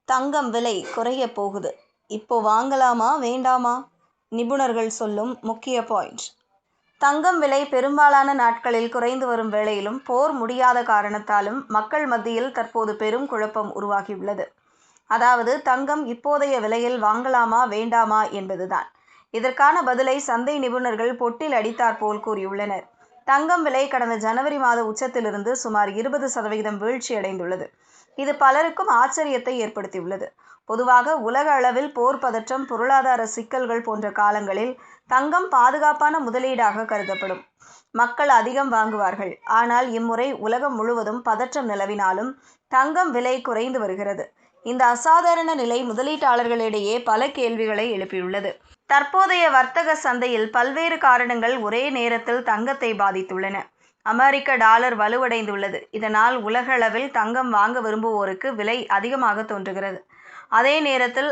தங்கம் விலை குறைய போகுது. இப்போ வாங்கலாமா வேண்டாமா? நிபுணர்கள் சொல்லும் முக்கிய பாயிண்ட். தங்கம் விலை பெரும்பாலான நாட்களில் குறைந்து வரும் வேளையிலும் போர் முடியாத காரணத்தாலும் மக்கள் மத்தியில் தற்போது பெரும் குழப்பம் உருவாகியுள்ளது. அதாவது தங்கம் இப்போதைய விலையில் வாங்கலாமா வேண்டாமா என்பதுதான். இதற்கான பதிலை சந்தை நிபுணர்கள் பொட்டில் அடித்தாற்போல் கூறியுள்ளனர். தங்கம் விலை கடந்த ஜனவரி மாத உச்சத்திலிருந்து சுமார் 20% வீழ்ச்சியடைந்துள்ளது. இது பலருக்கும் ஆச்சரியத்தை ஏற்படுத்தியுள்ளது. பொதுவாக உலக அளவில் போர் பதற்றம், பொருளாதார சிக்கல்கள் போன்ற காலங்களில் தங்கம் பாதுகாப்பான முதலீடாக கருதப்படும். மக்கள் அதிகம் வாங்குவார்கள். ஆனால் இம்முறை உலகம் முழுவதும் பதற்றம் நிலவினாலும் தங்கம் விலை குறைந்து வருகிறது. இந்த அசாதாரண நிலை முதலீட்டாளர்களிடையே பல கேள்விகளை எழுப்பியுள்ளது. தற்போதைய வர்த்தக சந்தையில் பல்வேறு காரணங்கள் ஒரே நேரத்தில் தங்கத்தை பாதித்துள்ளன. அமெரிக்க டாலர் வலுவடைந்துள்ளது. இதனால் உலகளவில் தங்கம் வாங்க விரும்புவோருக்கு விலை அதிகமாக தோன்றுகிறது. அதே நேரத்தில்